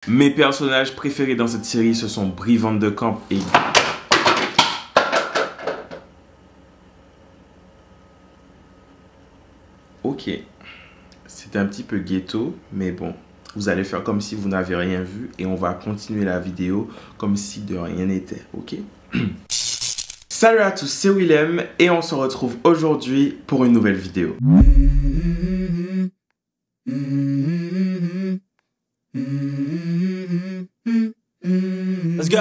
Mes personnages préférés dans cette série, ce sont Brie Van de Kamp et... Ok, c'était un petit peu ghetto, mais bon, vous allez faire comme si vous n'avez rien vu et on va continuer la vidéo comme si de rien n'était, ok? Salut à tous, c'est Willem et on se retrouve aujourd'hui pour une nouvelle vidéo. Let's go.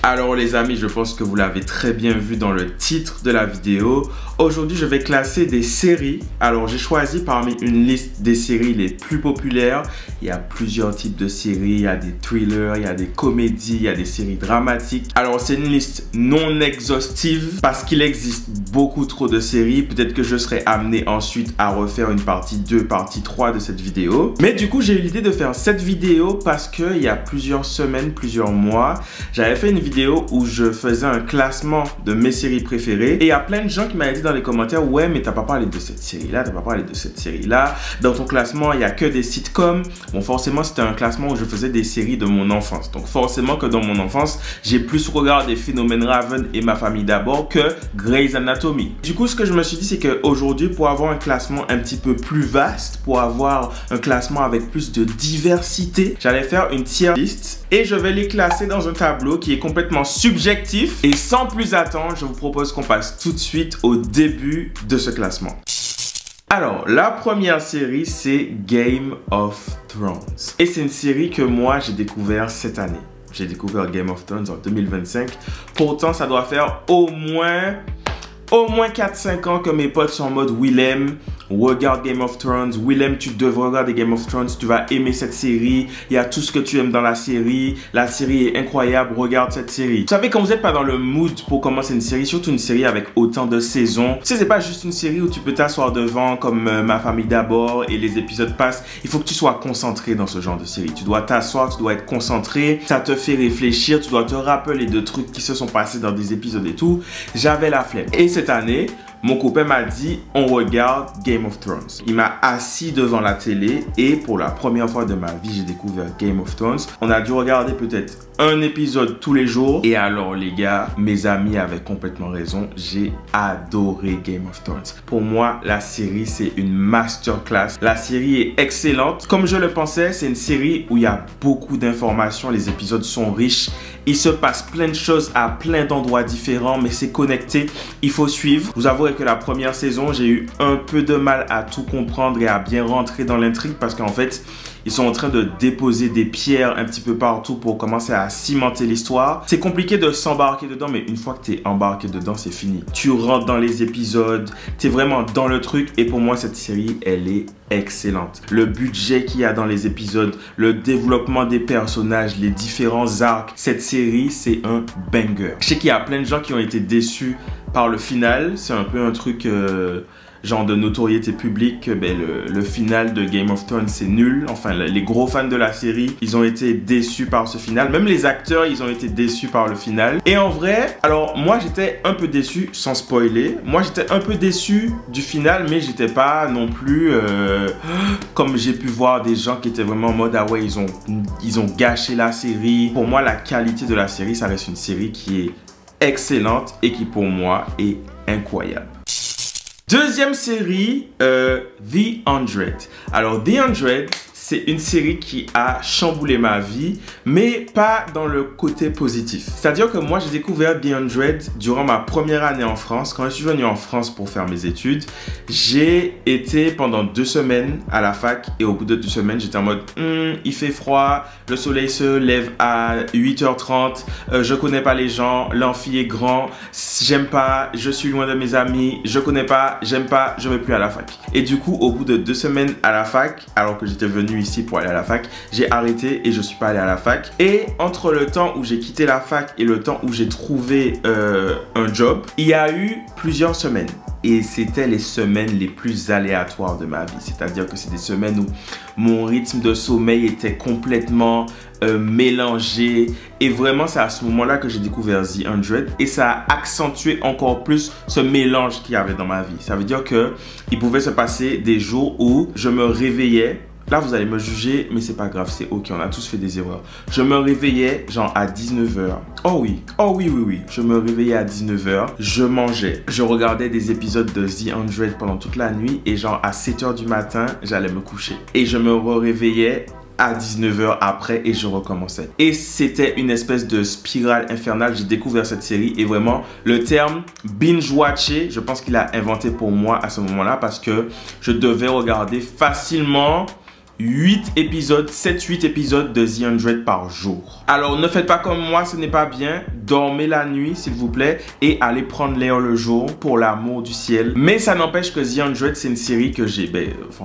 Alors les amis, je pense que vous l'avez très bien vu dans le titre de la vidéo. Aujourd'hui, je vais classer des séries. Alors j'ai choisi parmi une liste des séries les plus populaires. Il y a plusieurs types de séries. Il y a des thrillers, il y a des comédies, il y a des séries dramatiques. Alors c'est une liste non exhaustive parce qu'il existe beaucoup trop de séries. Peut-être que je serai amené ensuite à refaire une partie 2, partie 3 de cette vidéo. Mais du coup, j'ai eu l'idée de faire cette vidéo parce qu'il y a plusieurs semaines, plusieurs mois, j'avais fait une vidéo où je faisais un classement de mes séries préférées et il y a plein de gens qui m'avaient dit dans les commentaires: ouais, mais t'as pas parlé de cette série là, t'as pas parlé de cette série là, dans ton classement il y a que des sitcoms. Bon, forcément c'était un classement où je faisais des séries de mon enfance, donc forcément que dans mon enfance j'ai plus regardé Phénomène Raven et Ma famille d'abord que Grey's Anatomy. Du coup, ce que je me suis dit, c'est qu'aujourd'hui, pour avoir un classement un petit peu plus vaste, pour avoir un classement avec plus de diversité, j'allais faire une tier list et je vais les classer dans un tableau qui est complètement subjectif. Et sans plus attendre, je vous propose qu'on passe tout de suite au début de ce classement. Alors, la première série, c'est Game of Thrones. Et c'est une série que moi, j'ai découvert cette année. J'ai découvert Game of Thrones en 2025. Pourtant, ça doit faire au moins 4-5 ans que mes potes sont en mode: Willem, regarde Game of Thrones. Willem, tu devrais regarder Game of Thrones. Tu vas aimer cette série. Il y a tout ce que tu aimes dans la série. La série est incroyable. Regarde cette série. Vous savez, quand vous n'êtes pas dans le mood pour commencer une série, surtout une série avec autant de saisons, tu sais, c'est pas juste une série où tu peux t'asseoir devant comme Ma famille d'abord et les épisodes passent. Il faut que tu sois concentré dans ce genre de série. Tu dois t'asseoir, tu dois être concentré. Ça te fait réfléchir. Tu dois te rappeler de trucs qui se sont passés dans des épisodes et tout. J'avais la flemme. Et cette année, mon copain m'a dit: on regarde Game of Thrones. Il m'a assis devant la télé et pour la première fois de ma vie, j'ai découvert Game of Thrones. On a dû regarder peut-être un épisode tous les jours. Et alors les gars, mes amis avaient complètement raison. J'ai adoré Game of Thrones. Pour moi, la série, c'est une masterclass. La série est excellente. Comme je le pensais, c'est une série où il y a beaucoup d'informations. Les épisodes sont riches. Il se passe plein de choses à plein d'endroits différents, mais c'est connecté. Il faut suivre. Vous avouerez que la première saison, j'ai eu un peu de mal à tout comprendre et à bien rentrer dans l'intrigue parce qu'en fait, ils sont en train de déposer des pierres un petit peu partout pour commencer à cimenter l'histoire. C'est compliqué de s'embarquer dedans, mais une fois que tu es embarqué dedans, c'est fini. Tu rentres dans les épisodes, tu es vraiment dans le truc. Et pour moi, cette série, elle est excellente. Le budget qu'il y a dans les épisodes, le développement des personnages, les différents arcs. Cette série, c'est un banger. Je sais qu'il y a plein de gens qui ont été déçus par le final. C'est un peu un truc... genre de notoriété publique. Le final de Game of Thrones, c'est nul. Enfin, les gros fans de la série, ils ont été déçus par ce final. Même les acteurs, ils ont été déçus par le final. Et en vrai, alors moi, j'étais un peu déçu, sans spoiler. Moi, j'étais un peu déçu du final, mais j'étais pas non plus comme j'ai pu voir des gens qui étaient vraiment en mode: ah ouais, ils ont gâché la série. Pour moi, la qualité de la série, ça reste une série qui est excellente et qui, pour moi, est incroyable. Deuxième série, The 100. Alors, The 100, c'est une série qui a chamboulé ma vie, mais pas dans le côté positif. C'est-à-dire que moi, j'ai découvert The 100 durant ma première année en France. Quand je suis venu en France pour faire mes études, j'ai été pendant 2 semaines à la fac et au bout de 2 semaines, j'étais en mode il fait froid, le soleil se lève à 8h30, je connais pas les gens, l'amphi est grand, j'aime pas, je suis loin de mes amis, je connais pas, j'aime pas, je vais plus à la fac. Et du coup, au bout de 2 semaines à la fac, alors que j'étais venu ici pour aller à la fac, j'ai arrêté et je suis pas allé à la fac. Et entre le temps où j'ai quitté la fac et le temps où j'ai trouvé un job, il y a eu plusieurs semaines. Et c'était les semaines les plus aléatoires de ma vie. C'est-à-dire que c'est des semaines où mon rythme de sommeil était complètement mélangé. Et vraiment, c'est à ce moment-là que j'ai découvert The 100. Et ça a accentué encore plus ce mélange qu'il y avait dans ma vie. Ça veut dire qu'il pouvait se passer des jours où je me réveillais Là, vous allez me juger, mais c'est pas grave, c'est ok, on a tous fait des erreurs. Je me réveillais genre à 19h. Oh oui, je me réveillais à 19h, je mangeais, je regardais des épisodes de The 100 pendant toute la nuit et genre à 7h du matin, j'allais me coucher. Et je me réveillais à 19h après et je recommençais. Et c'était une espèce de spirale infernale. J'ai découvert cette série et vraiment le terme binge-watcher, je pense qu'il a inventé pour moi à ce moment-là parce que je devais regarder facilement 7-8 épisodes de The 100 par jour. Alors ne faites pas comme moi, ce n'est pas bien. Dormez la nuit s'il vous plaît et allez prendre l'air le jour pour l'amour du ciel. Mais ça n'empêche que The 100 c'est une série que j'ai,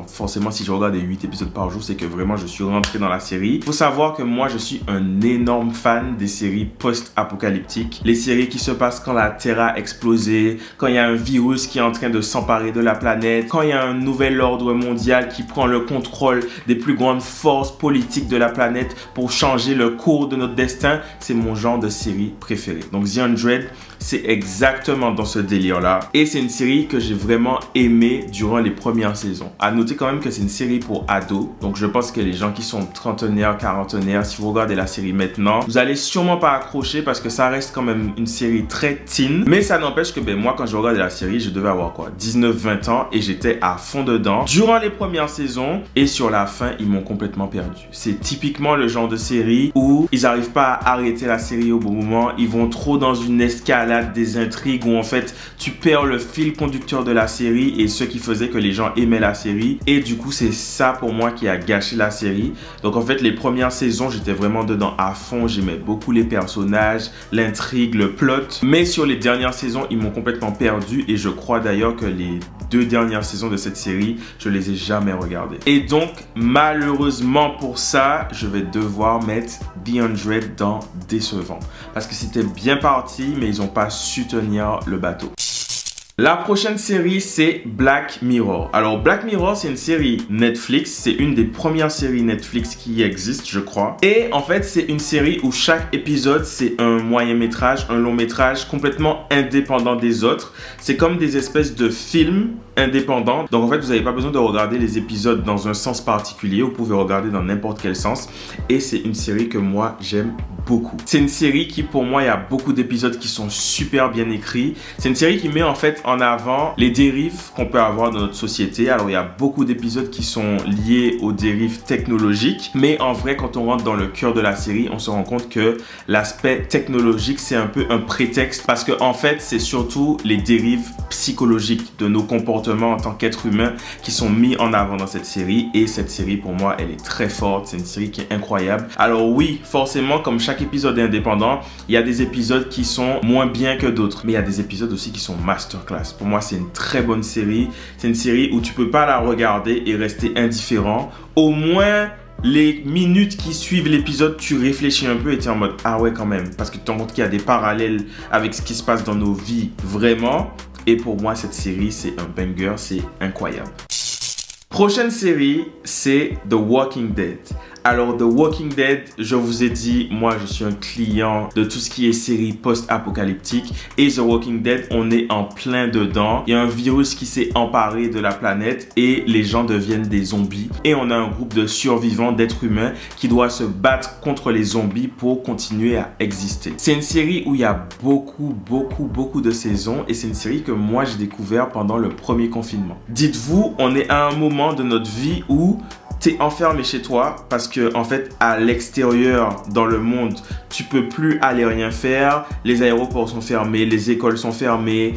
forcément si je regarde 8 épisodes par jour, c'est que vraiment je suis rentré dans la série. Il faut savoir que moi je suis un énorme fan des séries post-apocalyptiques. Les séries qui se passent quand la Terre a explosé, quand il y a un virus qui est en train de s'emparer de la planète, quand il y a un nouvel ordre mondial qui prend le contrôle des plus grandes forces politiques de la planète pour changer le cours de notre destin. C'est mon genre de série préférée. Donc The 100, c'est exactement dans ce délire-là. Et c'est une série que j'ai vraiment aimée durant les premières saisons. À noter quand même que c'est une série pour ados. Donc je pense que les gens qui sont trentenaires, quarantenaires, si vous regardez la série maintenant, vous allez sûrement pas accrocher parce que ça reste quand même une série très teen. Mais ça n'empêche que moi quand je regardais la série, je devais avoir quoi, 19-20 ans et j'étais à fond dedans durant les premières saisons et sur la fin, ils m'ont complètement perdu. C'est typiquement le genre de série où ils n'arrivent pas à arrêter la série au bon moment. Ils vont trop dans une escalade des intrigues où en fait, tu perds le fil conducteur de la série et ce qui faisait que les gens aimaient la série. Et du coup, c'est ça pour moi qui a gâché la série. Donc en fait, les premières saisons, j'étais vraiment dedans à fond. J'aimais beaucoup les personnages, l'intrigue, le plot. Mais sur les dernières saisons, ils m'ont complètement perdu et je crois d'ailleurs que les 2 dernières saisons de cette série, je les ai jamais regardées. Et donc, malheureusement pour ça, je vais devoir mettre The 100 dans décevant. Parce que c'était bien parti, mais ils n'ont pas su tenir le bateau. La prochaine série, c'est Black Mirror. Alors, Black Mirror, c'est une série Netflix. C'est une des premières séries Netflix qui existent, je crois. Et en fait, c'est une série où chaque épisode, c'est un moyen métrage, un long métrage complètement indépendant des autres. C'est comme des espèces de films indépendants. Donc, en fait, vous n'avez pas besoin de regarder les épisodes dans un sens particulier. Vous pouvez regarder dans n'importe quel sens. Et c'est une série que moi, j'aime beaucoup. C'est une série qui, pour moi, il y a beaucoup d'épisodes qui sont super bien écrits. C'est une série qui met en fait en avant les dérives qu'on peut avoir dans notre société. Alors, il y a beaucoup d'épisodes qui sont liés aux dérives technologiques. Mais en vrai, quand on rentre dans le cœur de la série, on se rend compte que l'aspect technologique, c'est un peu un prétexte. Parce que en fait, c'est surtout les dérives psychologiques de nos comportements en tant qu'être humain qui sont mis en avant dans cette série. Et cette série, pour moi, elle est très forte. C'est une série qui est incroyable. Alors oui, forcément, comme chaque épisode est indépendant, il y a des épisodes qui sont moins bien que d'autres. Mais il y a des épisodes aussi qui sont masterclass. Pour moi, c'est une très bonne série. C'est une série où tu peux pas la regarder et rester indifférent. Au moins, les minutes qui suivent l'épisode, tu réfléchis un peu et tu es en mode « Ah ouais, quand même ». Parce que tu te rends compte qu'il y a des parallèles avec ce qui se passe dans nos vies, vraiment. Et pour moi, cette série, c'est un banger, c'est incroyable. Prochaine série, c'est The Walking Dead. Alors, The Walking Dead, je vous ai dit, moi, je suis un client de tout ce qui est série post-apocalyptique. Et The Walking Dead, on est en plein dedans. Il y a un virus qui s'est emparé de la planète et les gens deviennent des zombies. Et on a un groupe de survivants, d'êtres humains, qui doit se battre contre les zombies pour continuer à exister. C'est une série où il y a beaucoup de saisons. Et c'est une série que moi, j'ai découvert pendant le premier confinement. Dites-vous, on est à un moment de notre vie où t'es enfermé chez toi parce que en fait à l'extérieur dans le monde tu peux plus aller rien faire, les aéroports sont fermés, les écoles sont fermées,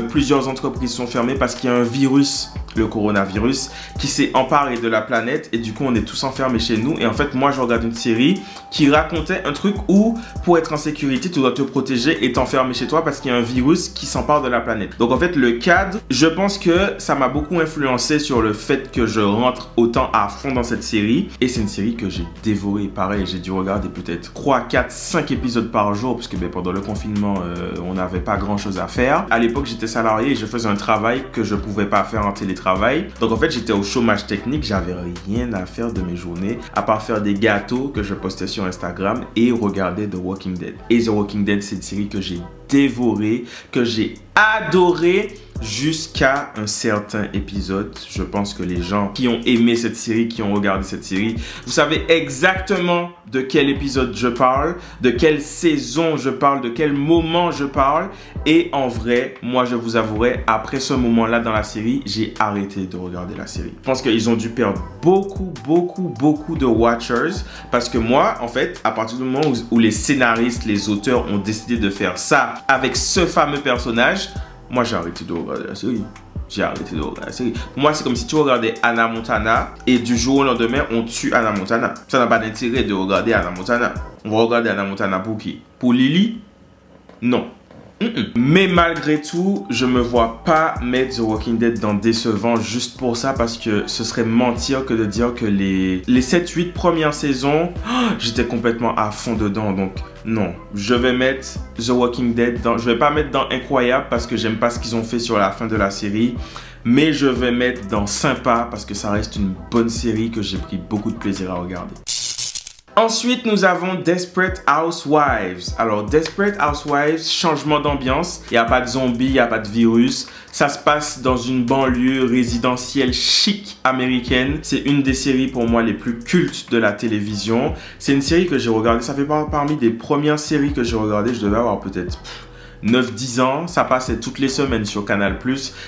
plusieurs entreprises sont fermées parce qu'il y a un virus, le coronavirus, qui s'est emparé de la planète et du coup on est tous enfermés chez nous. Et en fait moi je regarde une série qui racontait un truc où pour être en sécurité tu dois te protéger et t'enfermer chez toi parce qu'il y a un virus qui s'empare de la planète. Donc en fait le cadre, je pense que ça m'a beaucoup influencé sur le fait que je rentre autant à fond dans cette série. Et c'est une série que j'ai dévorée. Pareil, j'ai dû regarder peut-être 3, 4, 5 épisodes par jour parce que pendant le confinement on n'avait pas grand chose à faire. À l'époque j'étais salarié et je faisais un travail que je pouvais pas faire en télétravail. Donc en fait j'étais au chômage technique, j'avais rien à faire de mes journées à part faire des gâteaux que je postais sur Instagram et regarder The Walking Dead. Et The Walking Dead c'est une série que j'ai dévoré, que j'ai adoré jusqu'à un certain épisode. Je pense que les gens qui ont aimé cette série, qui ont regardé cette série, vous savez exactement de quel épisode je parle, de quelle saison je parle, de quel moment je parle. Et en vrai, moi je vous avouerai, après ce moment-là dans la série, j'ai arrêté de regarder la série. Je pense qu'ils ont dû perdre beaucoup de watchers, parce que moi, en fait, à partir du moment où les scénaristes, les auteurs ont décidé de faire ça avec ce fameux personnage, moi, j'ai arrêté de regarder la série. J'ai arrêté de regarder la série. Pour moi, c'est comme si tu regardais Hannah Montana et du jour au lendemain, on tue Hannah Montana. Ça n'a pas d'intérêt de regarder Hannah Montana. On va regarder Hannah Montana pour qui? Pour Lily? Non. Mais malgré tout, je me vois pas mettre The Walking Dead dans décevant juste pour ça, parce que ce serait mentir que de dire que les 7-8 premières saisons, j'étais complètement à fond dedans. Donc non, je vais mettre The Walking Dead dans... Je vais pas mettre dans incroyable parce que j'aime pas ce qu'ils ont fait sur la fin de la série. Mais je vais mettre dans sympa parce que ça reste une bonne série que j'ai pris beaucoup de plaisir à regarder. Ensuite, nous avons Desperate Housewives. Alors, Desperate Housewives, changement d'ambiance. Il n'y a pas de zombies, il n'y a pas de virus. Ça se passe dans une banlieue résidentielle chic américaine. C'est une des séries pour moi les plus cultes de la télévision. C'est une série que j'ai regardée. Ça fait parmi des premières séries que j'ai regardées. Je devais avoir peut-être 9-10 ans, ça passait toutes les semaines sur Canal+.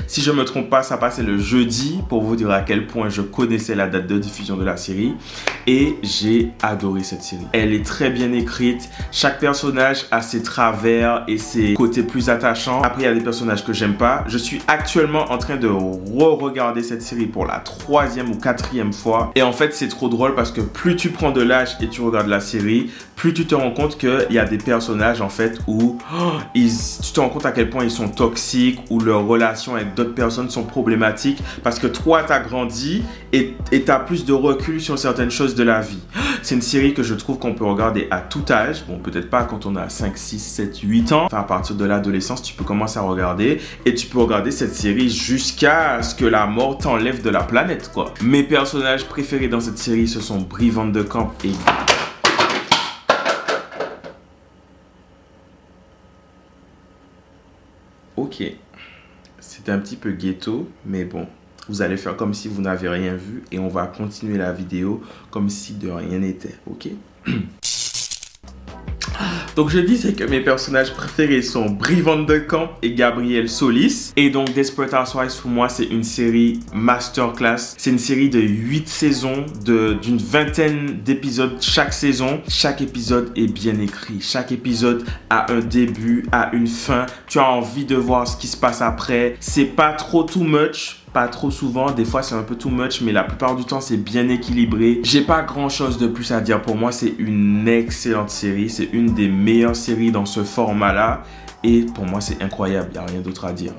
Si je me trompe pas, ça passait le jeudi, pour vous dire à quel point je connaissais la date de diffusion de la série. Et j'ai adoré cette série. Elle est très bien écrite. Chaque personnage a ses travers et ses côtés plus attachants. Après, il y a des personnages que j'aime pas. Je suis actuellement en train de re-regarder cette série pour la 3e ou 4e fois. Et en fait, c'est trop drôle parce que plus tu prends de l'âge et tu regardes la série, plus tu te rends compte qu'il y a des personnages en fait où tu te rends compte à quel point ils sont toxiques, ou leurs relations avec d'autres personnes sont problématiques parce que toi, tu as grandi et tu as plus de recul sur certaines choses de la vie. C'est une série que je trouve qu'on peut regarder à tout âge. Bon, peut-être pas quand on a 5, 6, 7, 8 ans. Enfin, à partir de l'adolescence, tu peux commencer à regarder et tu peux regarder cette série jusqu'à ce que la mort t'enlève de la planète, quoi. Mes personnages préférés dans cette série, ce sont Brie Van de Kamp et... Ok, c'était un petit peu ghetto, mais bon, vous allez faire comme si vous n'avez rien vu et on va continuer la vidéo comme si de rien n'était, ok? Donc je disais que mes personnages préférés sont Brie Van de Kamp et Gabrielle Solis. Et donc Desperate Housewives pour moi c'est une série masterclass. C'est une série de 8 saisons, d'une vingtaine d'épisodes chaque saison. Chaque épisode est bien écrit. Chaque épisode a un début, a une fin. Tu as envie de voir ce qui se passe après. C'est pas trop too much. Pas trop souvent, des fois c'est un peu too much, mais la plupart du temps c'est bien équilibré. J'ai pas grand chose de plus à dire. Pour moi c'est une excellente série, c'est une des meilleures séries dans ce format là et pour moi c'est incroyable, il n'y a rien d'autre à dire.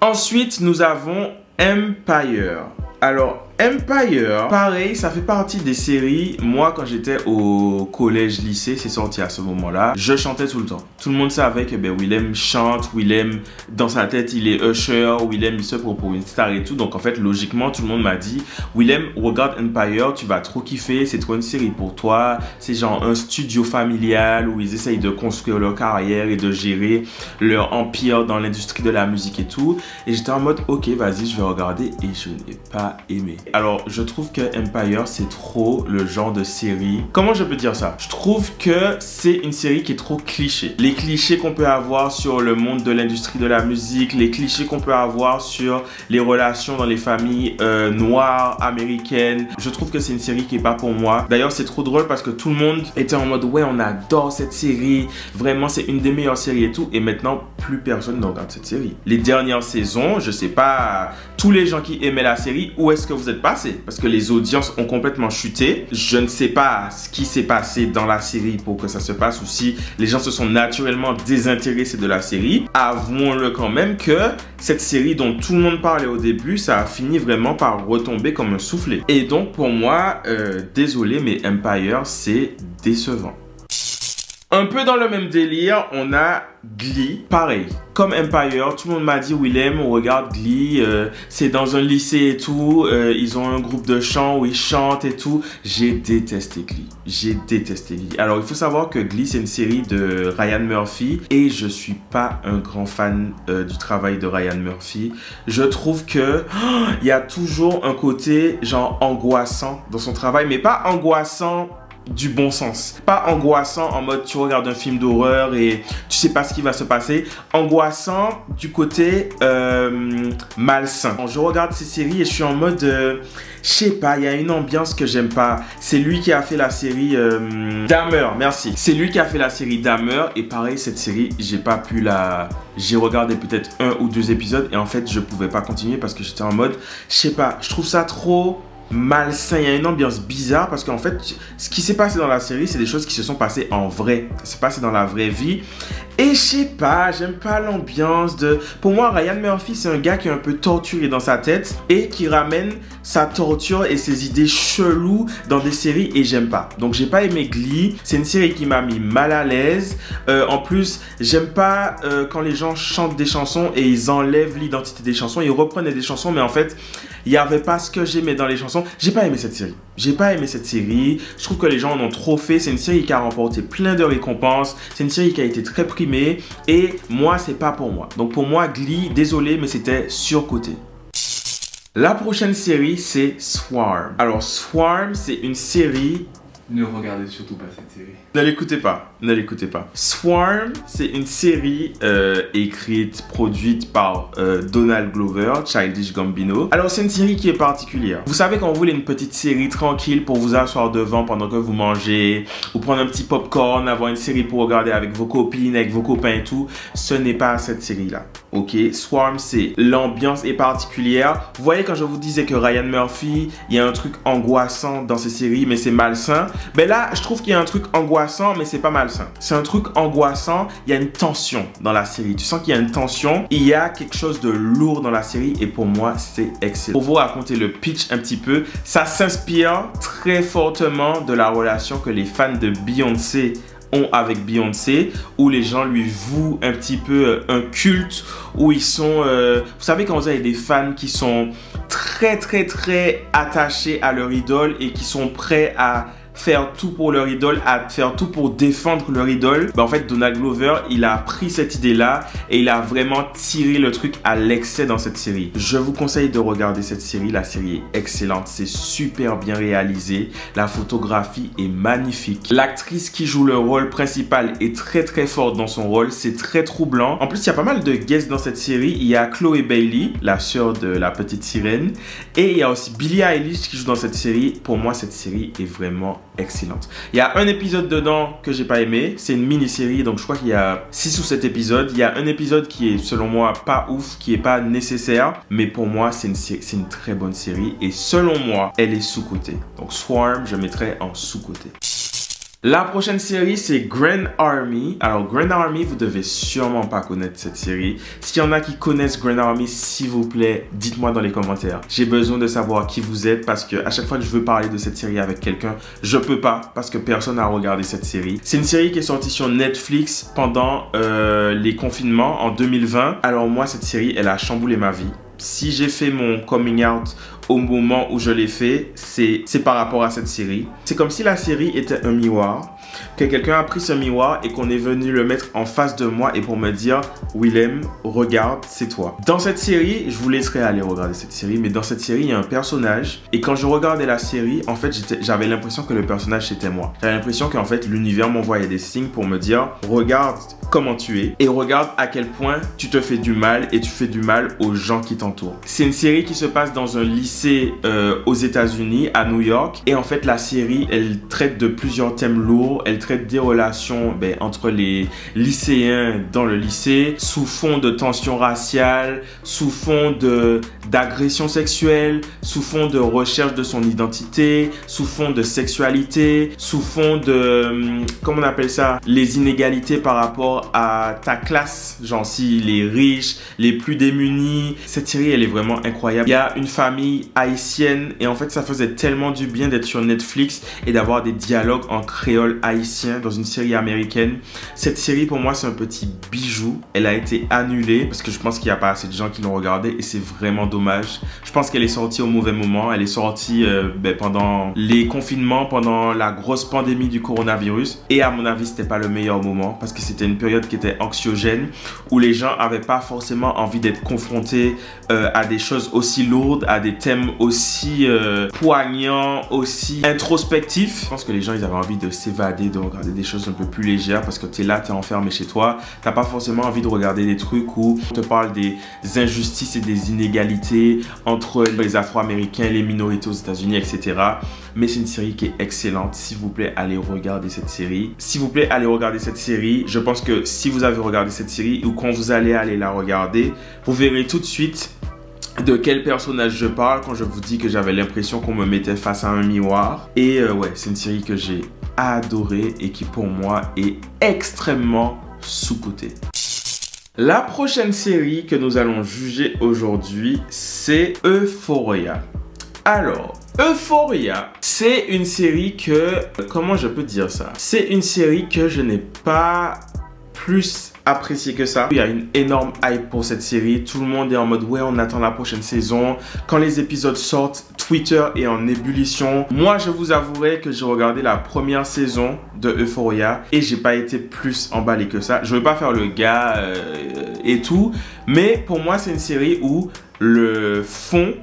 Ensuite nous avons Empire. Alors Empire, pareil, ça fait partie des séries. Moi, quand j'étais au collège-lycée, c'est sorti à ce moment-là, je chantais tout le temps. Tout le monde savait que Willem chante, Willem, dans sa tête, il est Usher, Willem, il se prend pour une star et tout. Donc, en fait, logiquement, tout le monde m'a dit, Willem, regarde Empire, tu vas trop kiffer, c'est trop une série pour toi. C'est genre un studio familial où ils essayent de construire leur carrière et de gérer leur empire dans l'industrie de la musique et tout. Et j'étais en mode, ok, vas-y, je vais regarder et je n'ai pas aimé. Alors, je trouve que Empire, c'est trop le genre de série... Comment je peux dire ça? Je trouve que c'est une série qui est trop cliché. Les clichés qu'on peut avoir sur le monde de l'industrie de la musique, les clichés qu'on peut avoir sur les relations dans les familles noires, américaines. Je trouve que c'est une série qui est pas pour moi. D'ailleurs, c'est trop drôle parce que tout le monde était en mode, ouais, on adore cette série. Vraiment, c'est une des meilleures séries et tout. Et maintenant, plus personne ne regarde cette série. Les dernières saisons, je sais pas, tous les gens qui aimaient la série, où est-ce que vous êtes passé? Parce que les audiences ont complètement chuté. Je ne sais pas ce qui s'est passé dans la série pour que ça se passe, ou si les gens se sont naturellement désintéressés de la série. Avouons-le quand même que cette série dont tout le monde parlait au début, ça a fini vraiment par retomber comme un soufflet. Et donc pour moi, désolé, mais Empire, c'est décevant. Un peu dans le même délire, on a Glee, pareil. Comme Empire, tout le monde m'a dit Willem, regarde Glee, c'est dans un lycée et tout, ils ont un groupe de chant où ils chantent et tout. J'ai détesté Glee, j'ai détesté Glee. Alors il faut savoir que Glee c'est une série de Ryan Murphy et je suis pas un grand fan du travail de Ryan Murphy. Je trouve que il y a toujours un côté genre angoissant dans son travail, mais pas angoissant du bon sens. Pas angoissant en mode tu regardes un film d'horreur et tu sais pas ce qui va se passer. Angoissant du côté malsain. Je regarde ces séries et je suis en mode je sais pas, il y a une ambiance que j'aime pas. C'est lui qui a fait la série Dahmer, merci. C'est lui qui a fait la série Dahmer et pareil cette série, j'ai pas pu la... J'ai regardé peut-être 1 ou 2 épisodes et en fait je pouvais pas continuer parce que j'étais en mode je sais pas, je trouve ça trop malsain, il y a une ambiance bizarre parce qu'en fait ce qui s'est passé dans la série c'est des choses qui se sont passées en vrai, ça s'est passé dans la vraie vie et je sais pas, j'aime pas l'ambiance de... Pour moi Ryan Murphy c'est un gars qui est un peu torturé dans sa tête et qui ramène sa torture et ses idées cheloues dans des séries et j'aime pas. Donc j'ai pas aimé Glee, c'est une série qui m'a mis mal à l'aise. En plus j'aime pas quand les gens chantent des chansons et ils enlèvent l'identité des chansons, ils reprennent des chansons mais en fait il n'y avait pas ce que j'aimais dans les chansons. J'ai pas aimé cette série. J'ai pas aimé cette série. Je trouve que les gens en ont trop fait. C'est une série qui a remporté plein de récompenses. C'est une série qui a été très primée. Et moi, c'est pas pour moi. Donc pour moi, Glee, désolé, mais c'était surcoté. La prochaine série, c'est Swarm. Alors Swarm, c'est une série... Ne regardez surtout pas cette série. Ne l'écoutez pas, ne l'écoutez pas. Swarm, c'est une série écrite, produite par Donald Glover, Childish Gambino. Alors c'est une série qui est particulière. Vous savez quand vous voulez une petite série tranquille pour vous asseoir devant pendant que vous mangez, ou prendre un petit popcorn, avoir une série pour regarder avec vos copines, avec vos copains et tout, ce n'est pas cette série-là. Ok, Swarm, c'est l'ambiance est particulière. Vous voyez quand je vous disais que Ryan Murphy, il y a un truc angoissant dans ces séries, mais c'est malsain. Ben là, je trouve qu'il y a un truc angoissant, mais c'est pas malsain. C'est un truc angoissant, il y a une tension dans la série. Tu sens qu'il y a une tension, il y a quelque chose de lourd dans la série et pour moi, c'est excellent. Pour vous raconter le pitch un petit peu, ça s'inspire très fortement de la relation que les fans de Beyoncé ont avec Beyoncé, où les gens lui vouent un petit peu un culte, où ils sont... vous savez quand vous avez des fans qui sont très attachés à leur idole et qui sont prêts à faire tout pour leur idole, à faire tout pour défendre leur idole. En fait, Donald Glover, il a pris cette idée-là et il a vraiment tiré le truc à l'excès dans cette série. Je vous conseille de regarder cette série. La série est excellente. C'est super bien réalisé. La photographie est magnifique. L'actrice qui joue le rôle principal est très forte dans son rôle. C'est très troublant. En plus, il y a pas mal de guests dans cette série. Il y a Chloé Bailey, la sœur de la petite sirène. Et il y a aussi Billie Eilish qui joue dans cette série. Pour moi, cette série est vraiment excellente. Il y a un épisode dedans que j'ai pas aimé. C'est une mini-série, donc je crois qu'il y a 6 ou 7 épisodes. Il y a un épisode qui est, selon moi, pas ouf, qui est pas nécessaire. Mais pour moi, c'est une très bonne série. Et selon moi, elle est sous-cotée. Donc Swarm, je mettrais en sous-côté. La prochaine série, c'est Grand Army. Alors, Grand Army, vous devez sûrement pas connaître cette série. S'il y en a qui connaissent Grand Army, s'il vous plaît, dites-moi dans les commentaires. J'ai besoin de savoir qui vous êtes parce que à chaque fois que je veux parler de cette série avec quelqu'un, je peux pas parce que personne n'a regardé cette série. C'est une série qui est sortie sur Netflix pendant les confinements en 2020. Alors moi, cette série, elle a chamboulé ma vie. Si j'ai fait mon coming out au moment où je l'ai fait, c'est par rapport à cette série. C'est comme si la série était un miroir, que quelqu'un a pris ce miroir et qu'on est venu le mettre en face de moi et pour me dire « Willem, regarde, c'est toi ». Dans cette série, je vous laisserai aller regarder cette série, mais dans cette série, il y a un personnage et quand je regardais la série, en fait, j'avais l'impression que le personnage c'était moi. J'avais l'impression qu'en fait, l'univers m'envoyait des signes pour me dire « Regarde comment tu es et regarde à quel point tu te fais du mal et tu fais du mal aux gens qui t'entourent ». C'est une série qui se passe dans un lycée aux États-Unis, à New York. Et en fait, la série, elle traite de plusieurs thèmes lourds. Elle traite des relations entre les lycéens dans le lycée, sous fond de tension raciale, sous fond d'agression sexuelle, sous fond de recherche de son identité, sous fond de sexualité, sous fond de, comment on appelle ça, les inégalités par rapport à ta classe, genre si les riches, les plus démunis. Cette série, elle est vraiment incroyable. Il y a une famille famille haïtienne et en fait ça faisait tellement du bien d'être sur Netflix et d'avoir des dialogues en créole haïtien dans une série américaine. Cette série pour moi c'est un petit bijou. Elle a été annulée parce que je pense qu'il n'y a pas assez de gens qui l'ont regardée et c'est vraiment dommage. Je pense qu'elle est sortie au mauvais moment. Elle est sortie pendant les confinements, pendant la grosse pandémie du coronavirus et à mon avis c'était pas le meilleur moment parce que c'était une période qui était anxiogène où les gens n'avaient pas forcément envie d'être confrontés à des choses aussi lourdes, à des thèmes aussi poignants, aussi introspectifs. Je pense que les gens ils avaient envie de s'évader, de regarder des choses un peu plus légères parce que tu es là, tu es enfermé chez toi. Tu n'as pas forcément envie de regarder des trucs où on te parle des injustices et des inégalités entre les Afro-Américains, les minorités aux États-Unis, etc. Mais c'est une série qui est excellente. S'il vous plaît, allez regarder cette série. S'il vous plaît, allez regarder cette série. Je pense que si vous avez regardé cette série ou quand vous allez aller la regarder, vous verrez tout de suite de quel personnage je parle quand je vous dis que j'avais l'impression qu'on me mettait face à un miroir. Et ouais, c'est une série que j'ai adorée et qui pour moi est extrêmement sous-cotée. La prochaine série que nous allons juger aujourd'hui, c'est Euphoria. Alors, Euphoria, c'est une série que... Comment je peux dire ça? C'est une série que je n'ai pas plus apprécié que ça. Il y a une énorme hype pour cette série. Tout le monde est en mode ouais, on attend la prochaine saison. Quand les épisodes sortent, Twitter est en ébullition. Moi, je vous avouerai que j'ai regardé la première saison de Euphoria et j'ai pas été plus emballé que ça. Je veux pas faire le gars et tout, mais pour moi, c'est une série où le fond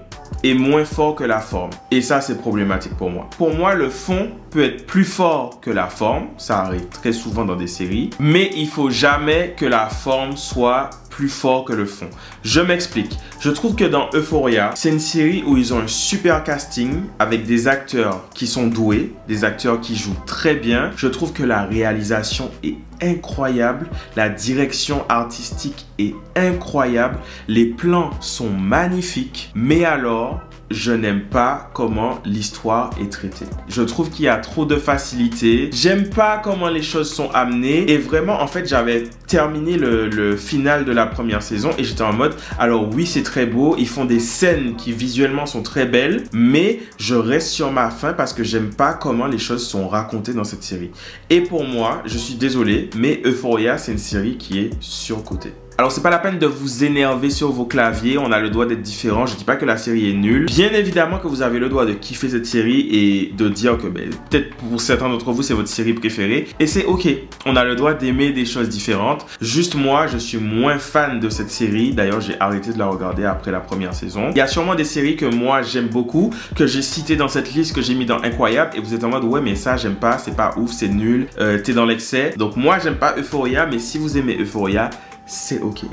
est moins fort que la forme. Et ça, c'est problématique pour moi. Pour moi, le fond peut être plus fort que la forme. Ça arrive très souvent dans des séries. Mais il faut jamais que la forme soit plus fort que le fond. Je m'explique. Je trouve que dans Euphoria, c'est une série où ils ont un super casting avec des acteurs qui sont doués, des acteurs qui jouent très bien. Je trouve que la réalisation est incroyable. La direction artistique est incroyable. Les plans sont magnifiques. Mais alors, je n'aime pas comment l'histoire est traitée. Je trouve qu'il y a trop de facilité. J'aime pas comment les choses sont amenées. Et vraiment, en fait, j'avais terminé le final de la première saison et j'étais en mode, alors oui, c'est très beau. Ils font des scènes qui visuellement sont très belles, mais je reste sur ma faim parce que j'aime pas comment les choses sont racontées dans cette série. Et pour moi, je suis désolé, mais Euphoria, c'est une série qui est surcotée. Alors, c'est pas la peine de vous énerver sur vos claviers. On a le droit d'être différent. Je dis pas que la série est nulle. Bien évidemment que vous avez le droit de kiffer cette série et de dire que peut-être pour certains d'entre vous, c'est votre série préférée. Et c'est ok. On a le droit d'aimer des choses différentes. Juste moi, je suis moins fan de cette série. D'ailleurs, j'ai arrêté de la regarder après la première saison. Il y a sûrement des séries que moi, j'aime beaucoup, que j'ai citées dans cette liste, que j'ai mis dans Incroyable. Et vous êtes en mode, ouais, mais ça, j'aime pas. C'est pas ouf, c'est nul. T'es dans l'excès. Donc moi, j'aime pas Euphoria. Mais si vous aimez Euphoria, c'est ok.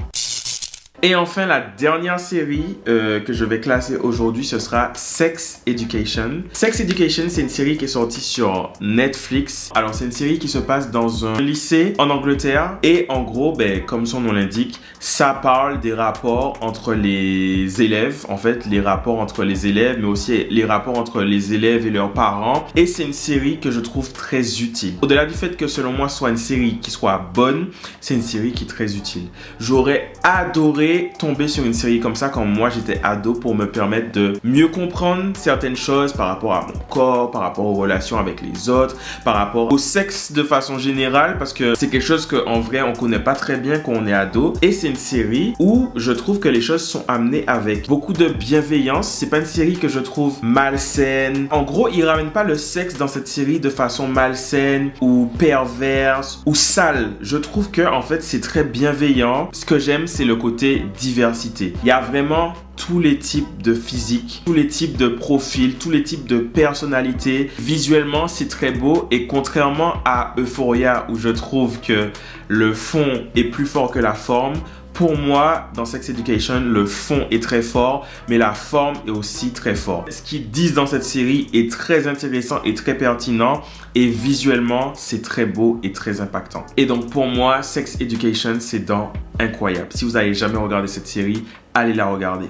Et enfin, la dernière série que je vais classer aujourd'hui, ce sera Sex Education. Sex Education, c'est une série qui est sortie sur Netflix. Alors, c'est une série qui se passe dans un lycée en Angleterre. Et en gros, comme son nom l'indique, ça parle des rapports entre les élèves. En fait, les rapports entre les élèves, mais aussi les rapports entre les élèves et leurs parents. Et c'est une série que je trouve très utile. Au-delà du fait que, selon moi, ce soit une série qui soit bonne, c'est une série qui est très utile. J'aurais adoré tomber sur une série comme ça quand moi j'étais ado pour me permettre de mieux comprendre certaines choses par rapport à mon corps, par rapport aux relations avec les autres, par rapport au sexe de façon générale parce que c'est quelque chose qu'en vrai on connaît pas très bien quand on est ado et c'est une série où je trouve que les choses sont amenées avec beaucoup de bienveillance. C'est pas une série que je trouve malsaine. En gros, ils ramènent pas le sexe dans cette série de façon malsaine ou perverse ou sale. Je trouve que en fait c'est très bienveillant. Ce que j'aime c'est le côté diversité. Il y a vraiment tous les types de physique, tous les types de profils, tous les types de personnalités. Visuellement, c'est très beau et contrairement à Euphoria où je trouve que le fond est plus fort que la forme, pour moi, dans Sex Education, le fond est très fort, mais la forme est aussi très forte. Ce qu'ils disent dans cette série est très intéressant et très pertinent et visuellement, c'est très beau et très impactant. Et donc pour moi, Sex Education, c'est dans Incroyable. Si vous n'avez jamais regardé cette série, allez la regarder.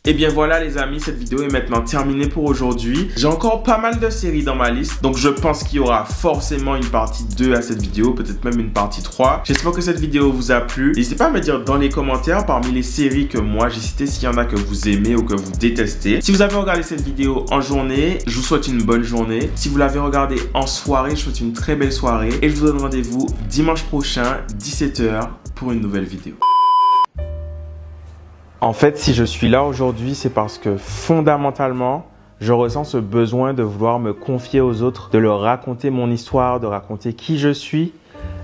Et bien voilà les amis, cette vidéo est maintenant terminée pour aujourd'hui. J'ai encore pas mal de séries dans ma liste, donc je pense qu'il y aura forcément une partie 2 à cette vidéo, peut-être même une partie 3. J'espère que cette vidéo vous a plu. N'hésitez pas à me dire dans les commentaires parmi les séries que moi j'ai citées s'il y en a que vous aimez ou que vous détestez. Si vous avez regardé cette vidéo en journée, je vous souhaite une bonne journée. Si vous l'avez regardée en soirée, je vous souhaite une très belle soirée. Et je vous donne rendez-vous dimanche prochain, 17 h, pour une nouvelle vidéo. En fait, si je suis là aujourd'hui, c'est parce que fondamentalement, je ressens ce besoin de vouloir me confier aux autres, de leur raconter mon histoire, de raconter qui je suis.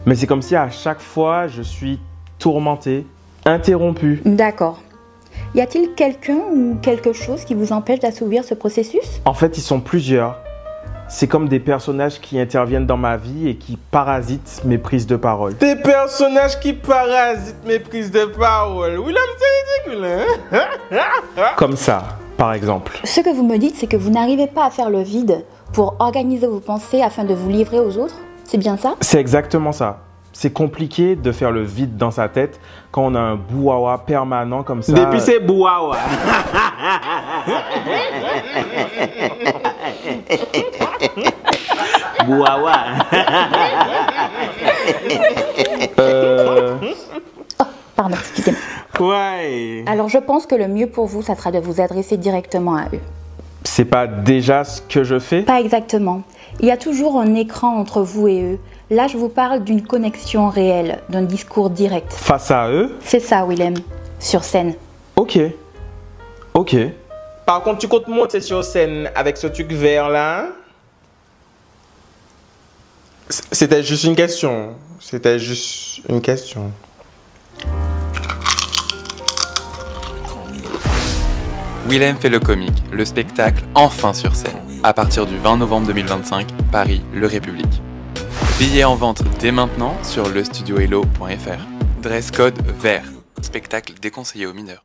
Mais c'est comme si à chaque fois, je suis tourmenté, interrompu. D'accord. Y a-t-il quelqu'un ou quelque chose qui vous empêche d'assouvir ce processus? En fait, ils sont plusieurs. C'est comme des personnages qui interviennent dans ma vie et qui parasitent mes prises de parole. Des personnages qui parasitent mes prises de parole. William, c'est ridicule, hein? Comme ça, par exemple. Ce que vous me dites, c'est que vous n'arrivez pas à faire le vide pour organiser vos pensées afin de vous livrer aux autres. C'est bien ça? C'est exactement ça. C'est compliqué de faire le vide dans sa tête quand on a un bouhawa permanent comme ça. Depuis c'est bouhawa. Bouhawa. Oh, pardon, excusez-moi. Ouais. Alors je pense que le mieux pour vous, ça sera de vous adresser directement à eux. C'est pas déjà ce que je fais? Pas exactement. Il y a toujours un écran entre vous et eux. Là, je vous parle d'une connexion réelle, d'un discours direct. Face à eux? C'est ça, Willem. Sur scène. Ok. Ok. Par contre, tu comptes monter sur scène avec ce truc vert là? C'était juste une question. C'était juste une question. Willem fait le comique, le spectacle enfin sur scène. À partir du 20 novembre 2025, Paris, Le République. Billets en vente dès maintenant sur lestudiohello.fr. Dress code vert. Spectacle déconseillé aux mineurs.